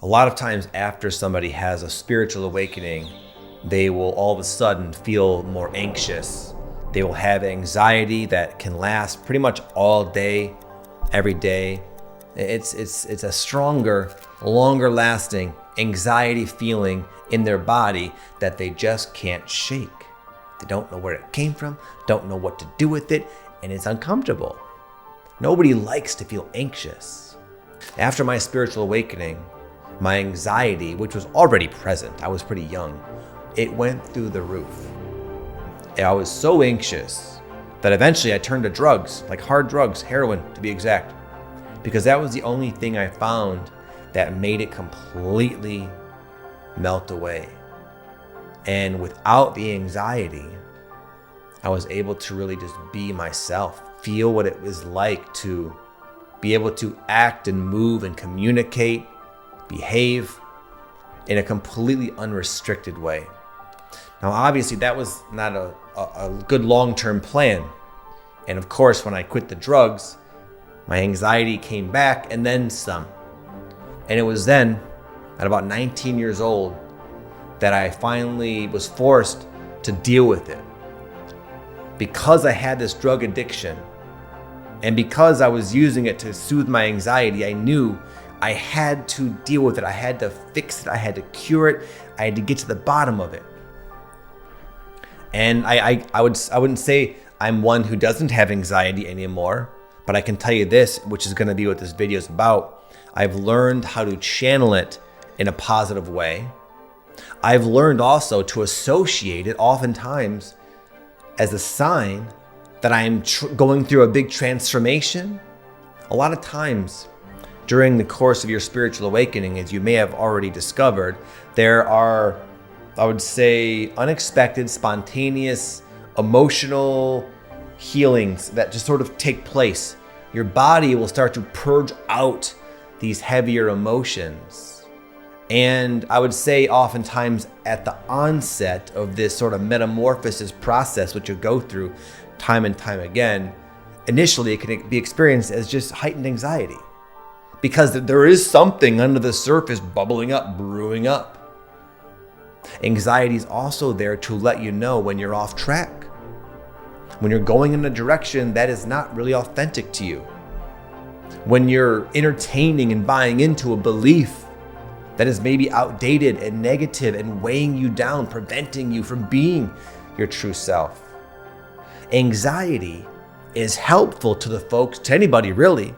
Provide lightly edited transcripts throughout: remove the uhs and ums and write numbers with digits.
A lot of times after somebody has a spiritual awakening, they will all of a sudden feel more anxious. They will have anxiety that can last pretty much all day, every day. It's a stronger, longer lasting anxiety feeling in their body that they just can't shake. They don't know where it came from, don't know what to do with it, and it's uncomfortable. Nobody likes to feel anxious. After my spiritual awakening, my anxiety, which was already present, I was pretty young, it went through the roof. I was so anxious that eventually I turned to drugs, like hard drugs, heroin to be exact, because that was the only thing I found that made it completely melt away. And without the anxiety, I was able to really just be myself, feel what it was like to be able to act and move and communicate, behave in a completely unrestricted way. Now, obviously, that was not a good long-term plan. And of course, when I quit the drugs, my anxiety came back and then some. And it was then, at about 19 years old, that I finally was forced to deal with it. Because I had this drug addiction, and because I was using it to soothe my anxiety, I knew I had to deal with it. I had to fix it. I had to cure it. I had to get to the bottom of it. And I wouldn't say I'm one who doesn't have anxiety anymore, but I can tell you this, which is going to be what this video is about. I've learned how to channel it in a positive way. I've learned also to associate it oftentimes as a sign that I'm going through a big transformation. A lot of times during the course of your spiritual awakening, as you may have already discovered, there are, I would say, unexpected, spontaneous, emotional healings that just sort of take place. Your body will start to purge out these heavier emotions. And I would say oftentimes at the onset of this sort of metamorphosis process, which you go through time and time again, initially it can be experienced as just heightened anxiety because there is something under the surface bubbling up, brewing up. Anxiety is also there to let you know when you're off track, when you're going in a direction that is not really authentic to you, when you're entertaining and buying into a belief that is maybe outdated and negative and weighing you down, preventing you from being your true self. Anxiety is helpful to the folks, to anybody really,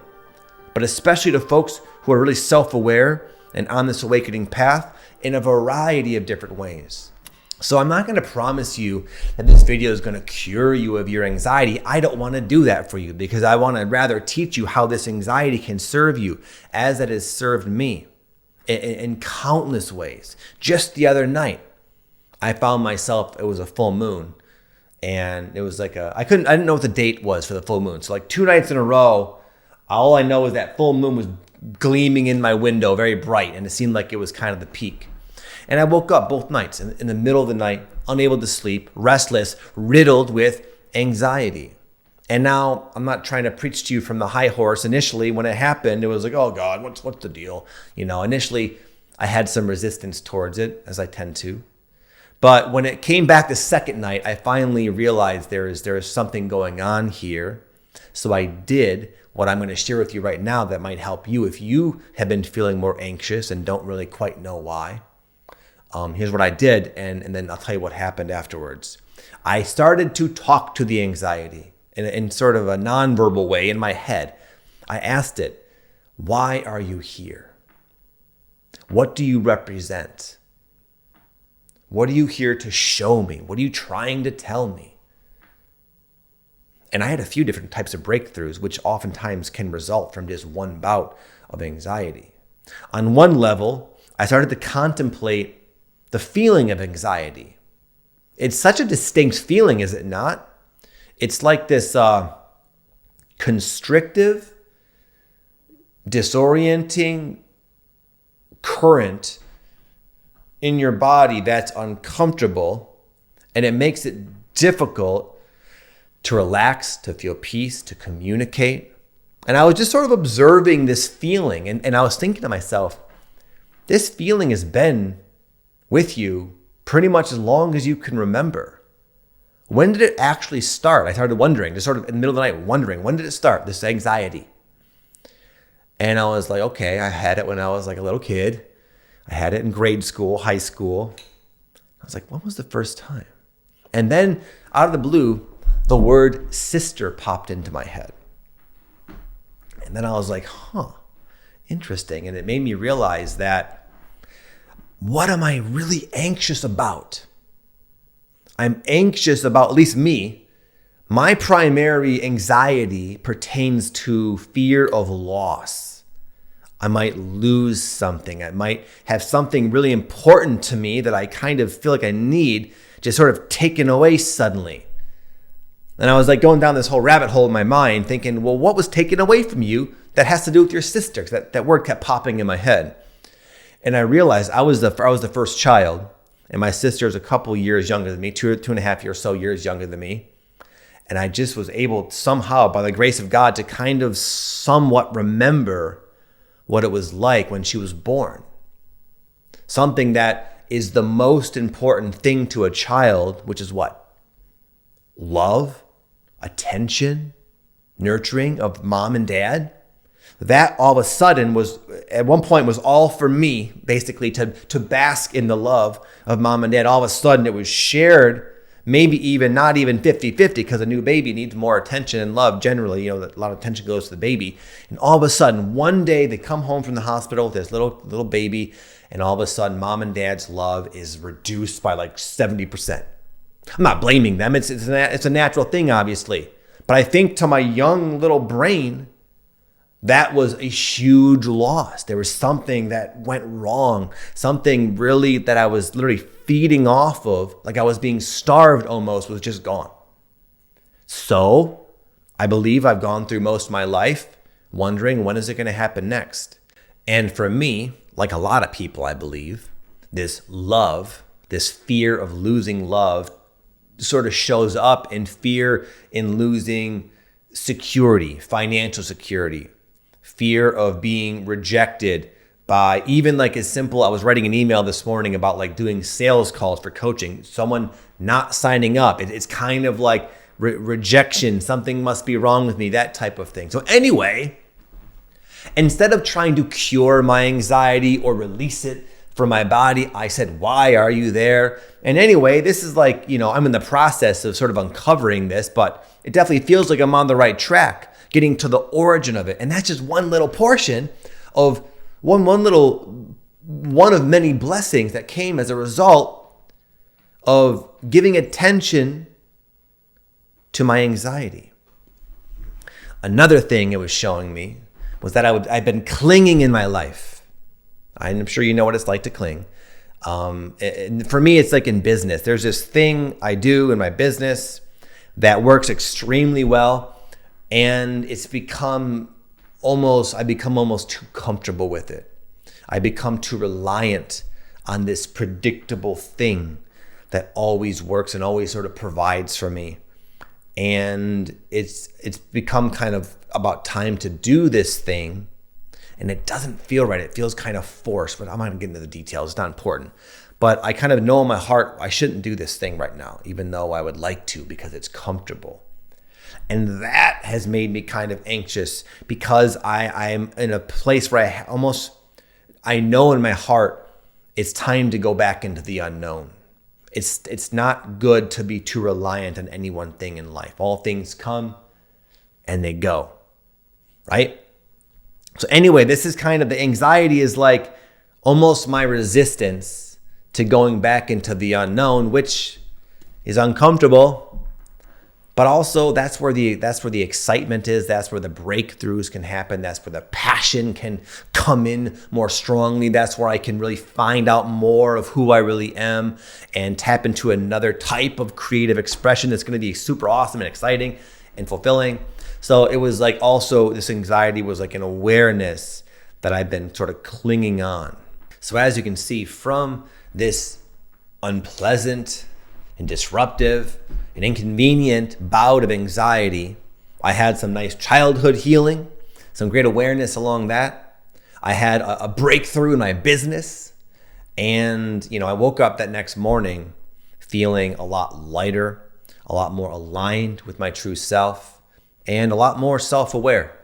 but especially to folks who are really self-aware and on this awakening path in a variety of different ways. So I'm not going to promise you that this video is going to cure you of your anxiety. I don't want to do that for you because I want to rather teach you how this anxiety can serve you as it has served me in countless ways. Just the other night, I found myself, it was a full moon, and it was like I didn't know what the date was for the full moon. So like 2 nights in a row, all I know is that full moon was gleaming in my window very bright, and it seemed like it was kind of the peak. And I woke up both nights in the middle of the night, unable to sleep, restless, riddled with anxiety. And now I'm not trying to preach to you from the high horse. Initially, when it happened, it was like, oh God, what's the deal? Initially I had some resistance towards it, as I tend to. But when it came back the second night, I finally realized there is something going on here. So I did what I'm going to share with you right now that might help you if you have been feeling more anxious and don't really quite know why. Here's what I did, and then I'll tell you what happened afterwards. I started to talk to the anxiety in sort of a nonverbal way in my head. I asked it, why are you here? What do you represent? What are you here to show me? What are you trying to tell me? And I had a few different types of breakthroughs, which oftentimes can result from just one bout of anxiety. On one level, I started to contemplate the feeling of anxiety. It's such a distinct feeling, is it not? It's like this constrictive, disorienting current in your body that's uncomfortable, and it makes it difficult to relax, to feel peace, to communicate. And I was just sort of observing this feeling, and I was thinking to myself, this feeling has been with you pretty much as long as you can remember. When did it actually start? I started wondering, just sort of in the middle of the night, wondering, when did it start, this anxiety? And I was like, okay, I had it when I was like a little kid. I had it in grade school, high school. I was like, when was the first time? And then out of the blue, the word sister popped into my head. And then I was like, interesting. And it made me realize that, what am I really anxious about? I'm anxious about, at least me, my primary anxiety pertains to fear of loss. I might lose something. I might have something really important to me that I kind of feel like I need just sort of taken away suddenly. And I was like going down this whole rabbit hole in my mind thinking, well, what was taken away from you that has to do with your sister? 'Cause that word kept popping in my head. And I realized I was the first child, and my sister is a couple years younger than me, 2.5 years younger than me. And I just was able somehow, by the grace of God, to kind of somewhat remember what it was like when she was born. Something that is the most important thing to a child, which is what? Love, attention, nurturing of mom and dad. That all of a sudden was, at one point, was all for me, basically, to bask in the love of mom and dad. All of a sudden it was shared, maybe even not even 50-50, because a new baby needs more attention and love generally. A lot of attention goes to the baby. And all of a sudden, one day they come home from the hospital with this little baby, and all of a sudden mom and dad's love is reduced by like 70%. I'm not blaming them. It's a natural thing, obviously. But I think to my young little brain, that was a huge loss. There was something that went wrong, something really that I was literally feeding off of, like I was being starved almost, was just gone. So I believe I've gone through most of my life wondering, when is it going to happen next? And for me, like a lot of people, I believe, this love, this fear of losing love sort of shows up in fear in losing security, financial security, fear of being rejected by even like as simple, I was writing an email this morning about like doing sales calls for coaching, someone not signing up. It's kind of like rejection, something must be wrong with me, that type of thing. So anyway, instead of trying to cure my anxiety or release it from my body, I said, why are you there? And anyway, this is like, I'm in the process of sort of uncovering this, but it definitely feels like I'm on the right track, getting to the origin of it. And that's just one little portion of one of many blessings that came as a result of giving attention to my anxiety. Another thing it was showing me was that I've been clinging in my life. I'm sure you know what it's like to cling. And for me, it's like in business. There's this thing I do in my business that works extremely well, and I become almost too comfortable with it. I become too reliant on this predictable thing that always works and always sort of provides for me. And it's become kind of about time to do this thing, and it doesn't feel right. It feels kind of forced, but I'm not gonna get into the details. It's not important. But I kind of know in my heart I shouldn't do this thing right now, even though I would like to, because it's comfortable. And that has made me kind of anxious, because I'm in a place where I know in my heart it's time to go back into the unknown. It's not good to be too reliant on any one thing in life. All things come and they go, right? So anyway, this is kind of, the anxiety is like almost my resistance to going back into the unknown, which is uncomfortable, but also that's where the excitement is. That's where the breakthroughs can happen. That's where the passion can come in more strongly. That's where I can really find out more of who I really am and tap into another type of creative expression that's going to be super awesome and exciting and fulfilling. So it was like, also this anxiety was like an awareness that I've been sort of clinging on. So as you can see, from this unpleasant and disruptive and inconvenient bout of anxiety, I had some nice childhood healing, some great awareness along that. I had a breakthrough in my business. And, I woke up that next morning feeling a lot lighter, a lot more aligned with my true self, and a lot more self-aware.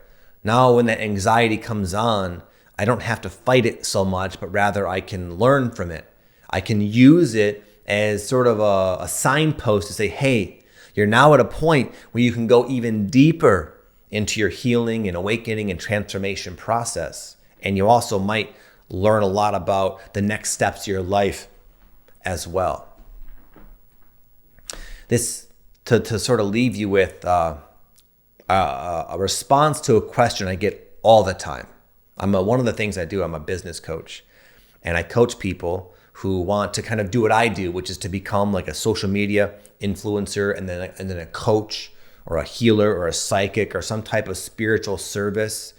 Now, when that anxiety comes on, I don't have to fight it so much, but rather I can learn from it. I can use it as sort of a signpost to say, hey, you're now at a point where you can go even deeper into your healing and awakening and transformation process. And you also might learn a lot about the next steps of your life as well. This, to sort of leave you with a response to a question I get all the time. One of the things I do, I'm a business coach, and I coach people who want to kind of do what I do, which is to become like a social media influencer and then a coach or a healer or a psychic or some type of spiritual service.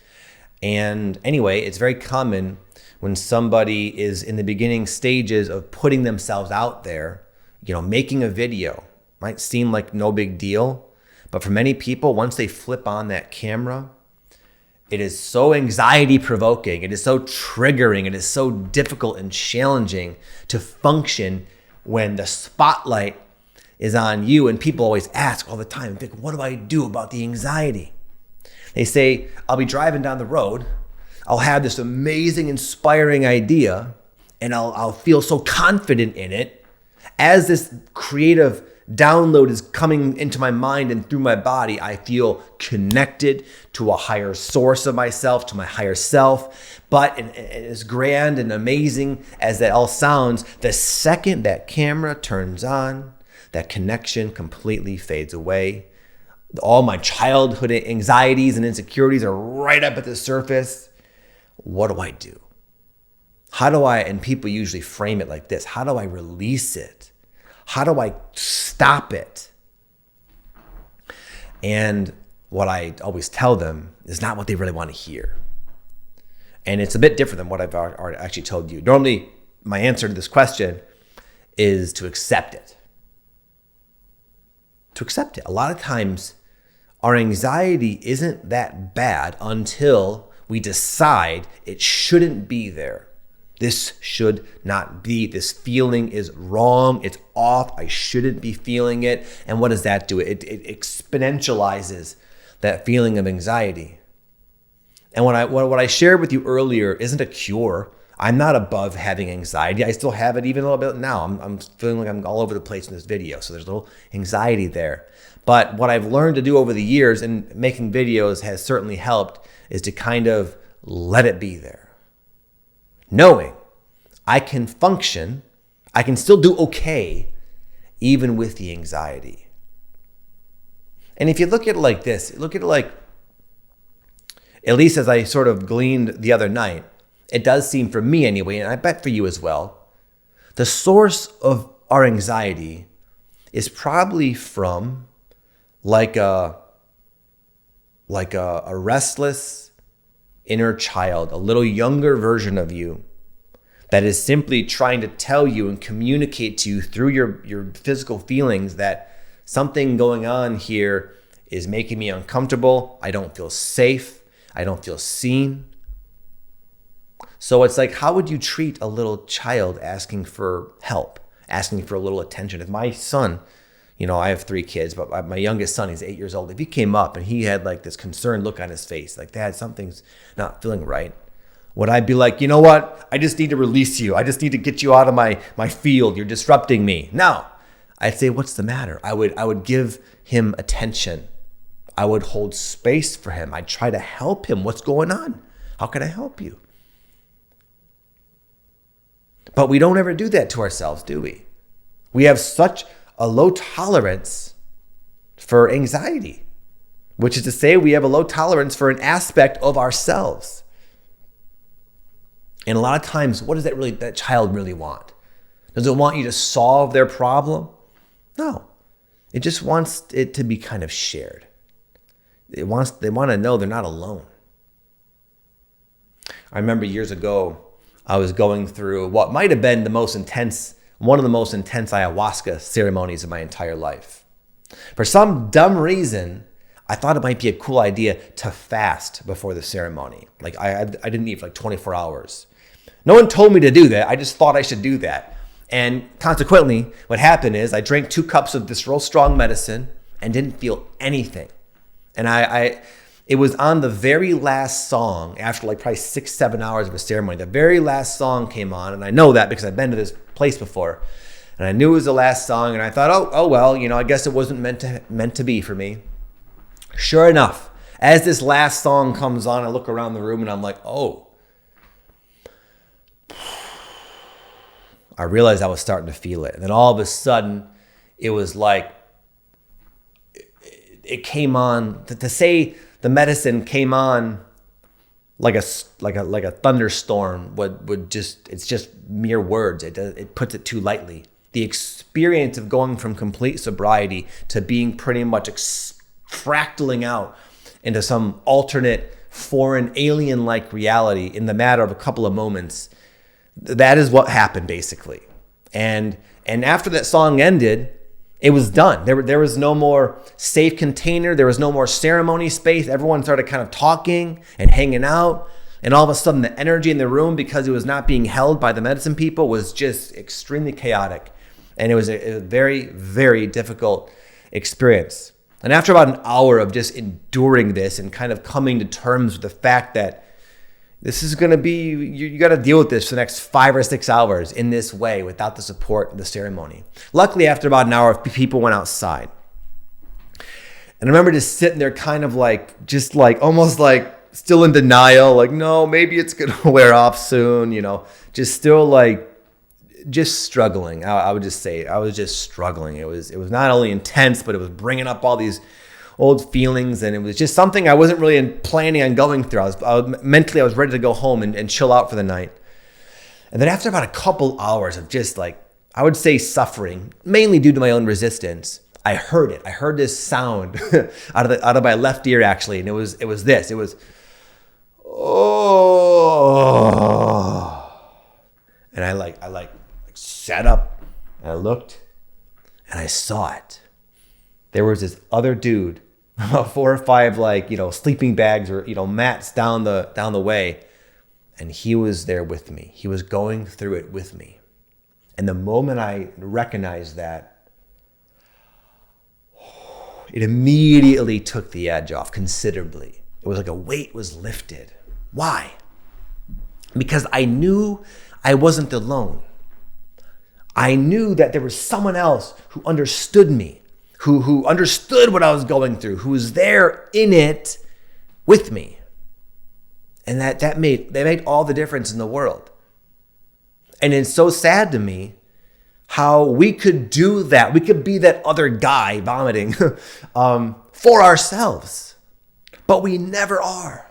And anyway, it's very common when somebody is in the beginning stages of putting themselves out there, making a video. Might seem like no big deal, but for many people, once they flip on that camera, it is so anxiety provoking. It is so triggering. It is so difficult and challenging to function when the spotlight is on you. And people always ask all the time, what do I do about the anxiety? They say, I'll be driving down the road. I'll have this amazing, inspiring idea, and I'll feel so confident in it. As this creative download is coming into my mind and through my body, I feel connected to a higher source of myself, to my higher self. But as grand and amazing as that all sounds, the second that camera turns on, that connection completely fades away. All my childhood anxieties and insecurities are right up at the surface. What do I do? And people usually frame it like this: how do I release it? How do I stop it? And what I always tell them is not what they really want to hear. And it's a bit different than what I've already actually told you. Normally, my answer to this question is to accept it. To accept it. A lot of times, our anxiety isn't that bad until we decide it shouldn't be there. This should not be. This feeling is wrong. It's off. I shouldn't be feeling it. And what does that do? It exponentializes that feeling of anxiety. And what I shared with you earlier isn't a cure. I'm not above having anxiety. I still have it even a little bit now. I'm feeling like I'm all over the place in this video. So there's a little anxiety there. But what I've learned to do over the years, and making videos has certainly helped, is to kind of let it be there. Knowing I can function, I can still do okay, even with the anxiety. And if you look at it like this, look at it like, at least as I sort of gleaned the other night, it does seem for me anyway, and I bet for you as well, the source of our anxiety is probably from like a restless inner child, a little younger version of you that is simply trying to tell you and communicate to you through your physical feelings that something going on here is making me uncomfortable. I don't feel safe. I don't feel seen. So it's like, how would you treat a little child asking for help, asking for a little attention? If my son, I have 3 kids, but my youngest son, he's 8 years old. If he came up and he had like this concerned look on his face, like, Dad, something's not feeling right, would I be like, you know what? I just need to release you. I just need to get you out of my field. You're disrupting me. No, I'd say, what's the matter? I would give him attention. I would hold space for him. I'd try to help him. What's going on? How can I help you? But we don't ever do that to ourselves, do we? We have such a low tolerance for anxiety, which is to say we have a low tolerance for an aspect of ourselves. And a lot of times, what does that child really want? Does it want you to solve their problem? No. It just wants it to be kind of shared. They want to know they're not alone. I remember years ago, I was going through what might have been one of the most intense ayahuasca ceremonies of my entire life. For some dumb reason, I thought it might be a cool idea to fast before the ceremony. Like I didn't eat for like 24 hours. No one told me to do that. I just thought I should do that. And consequently, what happened is I drank 2 cups of this real strong medicine and didn't feel anything. And it was on the very last song, after like probably 6-7 hours of a ceremony, the very last song came on. And I know that because I've been to this place before. And I knew it was the last song. And I thought, oh well, I guess it wasn't meant to be for me. Sure enough, as this last song comes on, I look around the room and I'm like, oh. I realized I was starting to feel it. And then all of a sudden, it was like, it came on, to say the medicine came on like a thunderstorm it's just mere words. It puts it too lightly. The experience of going from complete sobriety to being pretty much fractaling out into some alternate, foreign, alien-like reality in the matter of a couple of moments. That is what happened, basically. And after that song ended, it was done. There was no more safe container. There was no more ceremony space. Everyone started kind of talking and hanging out. And all of a sudden, the energy in the room, because it was not being held by the medicine people, was just extremely chaotic. And it was a very, very difficult experience. And after about an hour of just enduring this and kind of coming to terms with the fact that this is going to be, you got to deal with this for the next 5 or 6 hours in this way without the support of the ceremony. Luckily, after about an hour, people went outside. And I remember just sitting there kind of almost like still in denial, like, no, maybe it's going to wear off soon, just still just struggling. I would just say I was just struggling. It was not only intense, but it was bringing up all these old feelings, and it was just something I wasn't really planning on going through. I was ready to go home and chill out for the night. And then after about a couple hours of just I would say suffering, mainly due to my own resistance, I heard it. I heard this sound out of my left ear, actually, and it was this. It was, oh, and I sat up and I looked and I saw it. There was this other dude, about 4 or 5 sleeping bags or mats down the way, and he was there with me. He was going through it with me. And the moment I recognized that, it immediately took the edge off considerably. It was like a weight was lifted. Why? Because I knew I wasn't alone. I knew that there was someone else who understood me, who understood what I was going through, who was there in it with me. And that made all the difference in the world. And it's so sad to me how we could do that. We could be that other guy vomiting for ourselves. But we never are.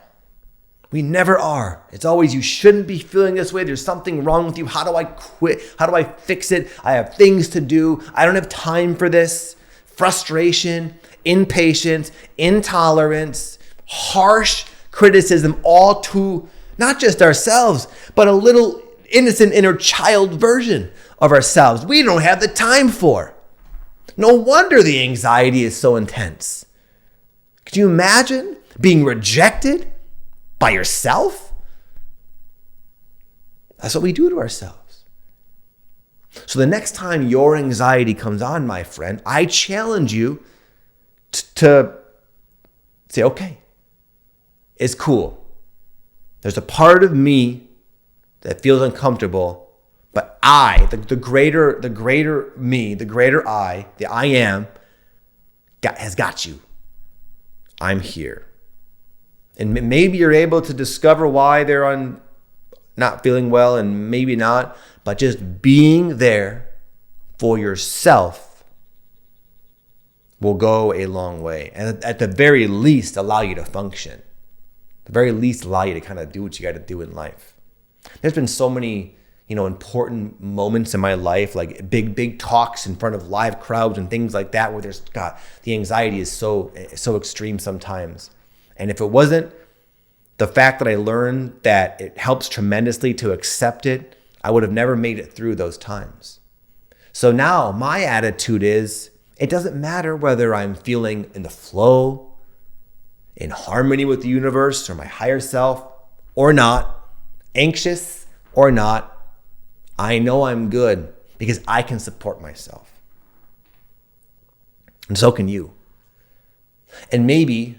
We never are. It's always, you shouldn't be feeling this way. There's something wrong with you. How do I quit? How do I fix it? I have things to do. I don't have time for this. Frustration, impatience, intolerance, harsh criticism, all to not just ourselves, but a little innocent inner child version of ourselves we don't have the time for. No wonder the anxiety is so intense. Could you imagine being rejected by yourself? That's what we do to ourselves. So the next time your anxiety comes on, my friend, I challenge you to say, okay, it's cool. There's a part of me that feels uncomfortable, but I, the greater me, the greater I, the I am, has got you. I'm here. And maybe you're able to discover why they're not feeling well, and maybe not, but just being there for yourself will go a long way. And at the very least, allow you to function. At the very least, allow you to kind of do what you got to do in life. There's been so many, important moments in my life, like big talks in front of live crowds and things like that, where the anxiety is so extreme sometimes. And if it wasn't the fact that I learned that it helps tremendously to accept it, I would have never made it through those times. So now my attitude is, it doesn't matter whether I'm feeling in the flow in harmony with the universe or my higher self or not, anxious or not, I know I'm good because I can support myself. And so can you. And maybe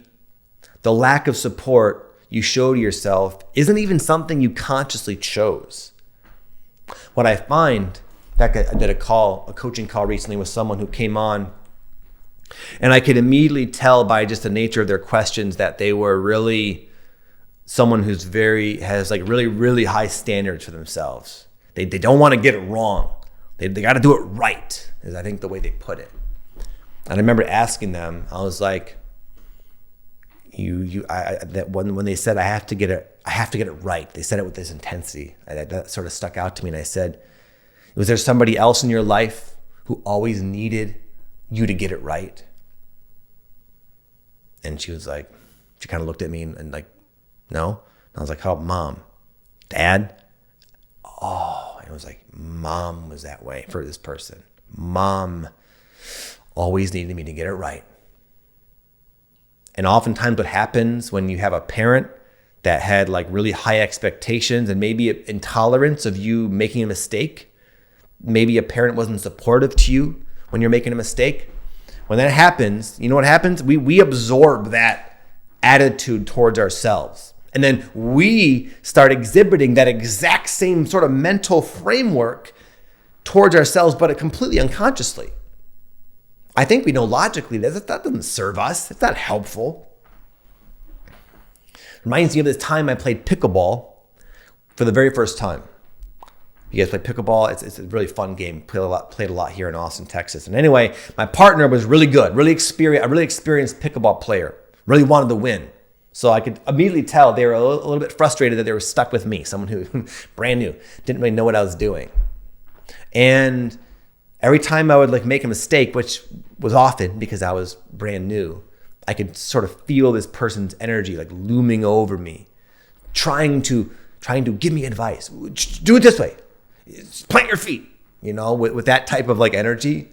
the lack of support you show to yourself isn't even something you consciously chose. What I find, in fact, I did a coaching call recently with someone who came on, and I could immediately tell by just the nature of their questions that they were really someone who's has like really, really high standards for themselves. They don't want to get it wrong. They got to do it right, is I think the way they put it. And I remember asking them, I was like, when they said I have to get it right, they said it with this intensity. That sort of stuck out to me. And I said, was there somebody else in your life who always needed you to get it right? And she was like, she kind of looked at me and like, no. And I was like, how about mom? Dad? Oh, and it was like, mom was that way for this person. Mom always needed me to get it right. And oftentimes what happens when you have a parent that had like really high expectations and maybe intolerance of you making a mistake, maybe a parent wasn't supportive to you when you're making a mistake. When that happens, you know what happens? We absorb that attitude towards ourselves. And then we start exhibiting that exact same sort of mental framework towards ourselves, but completely unconsciously. I think we know logically that doesn't serve us. It's not helpful. Reminds me of this time I played pickleball for the very first time. You guys play pickleball? It's a really fun game. Played a lot here in Austin, Texas. And anyway, my partner was really good, a really experienced pickleball player. Really wanted to win. So I could immediately tell they were a little bit frustrated that they were stuck with me, someone who brand new, didn't really know what I was doing. And every time I would like make a mistake, which was often because I was brand new, I could sort of feel this person's energy like looming over me, trying to give me advice. Do it this way. Plant your feet, with that type of like energy.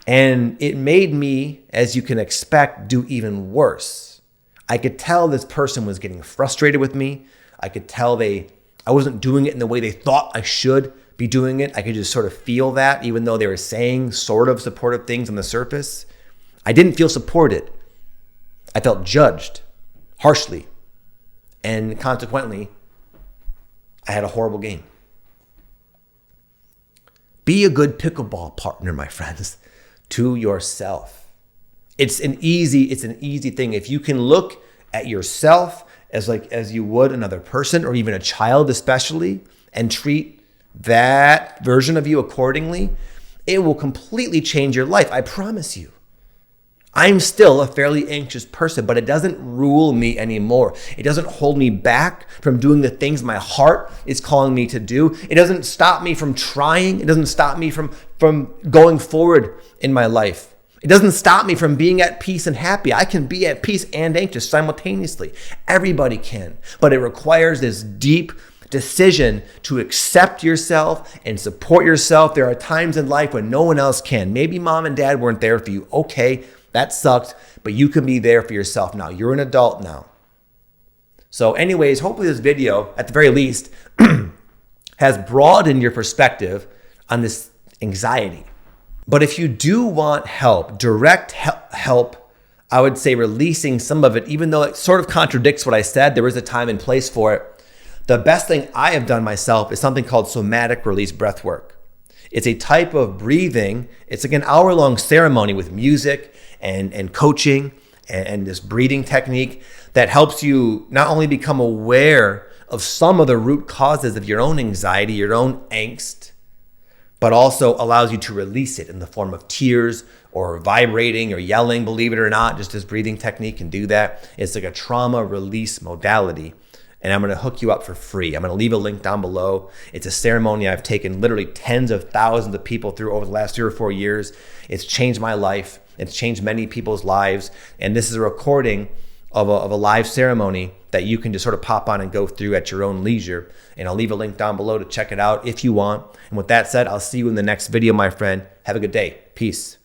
And it made me, as you can expect, do even worse. I could tell this person was getting frustrated with me. I could tell I wasn't doing it in the way they thought I should be doing it. I could just sort of feel that, even though they were saying sort of supportive things on the surface. I didn't feel supported. I felt judged harshly. And consequently, I had a horrible game. Be a good pickleball partner, my friends, to yourself. It's an easy thing. If you can look at yourself as you would another person or even a child especially, and treat that version of you accordingly, it will completely change your life. I promise you. I'm still a fairly anxious person, but it doesn't rule me anymore. It doesn't hold me back from doing the things my heart is calling me to do. It doesn't stop me from trying. It doesn't stop me from going forward in my life. It doesn't stop me from being at peace and happy. I can be at peace and anxious simultaneously. Everybody can, but it requires this deep decision to accept yourself and support yourself. There are times in life when no one else can. Maybe mom and dad weren't there for you. Okay, that sucked, but you can be there for yourself now. You're an adult now. So anyways, hopefully this video, at the very least, has broadened your perspective on this anxiety. But if you do want help, direct help, I would say releasing some of it, even though it sort of contradicts what I said, there is a time and place for it. The best thing I have done myself is something called somatic release breathwork. It's a type of breathing. It's like an hour-long ceremony with music and coaching and this breathing technique that helps you not only become aware of some of the root causes of your own anxiety, your own angst, but also allows you to release it in the form of tears or vibrating or yelling. Believe it or not, just this breathing technique can do that. It's like a trauma release modality. And I'm going to hook you up for free. I'm going to leave a link down below. It's a ceremony I've taken literally tens of thousands of people through over the last 3 or 4 years. It's changed my life. It's changed many people's lives. And this is a recording of a live ceremony that you can just sort of pop on and go through at your own leisure. And I'll leave a link down below to check it out if you want. And with that said, I'll see you in the next video, my friend. Have a good day. Peace.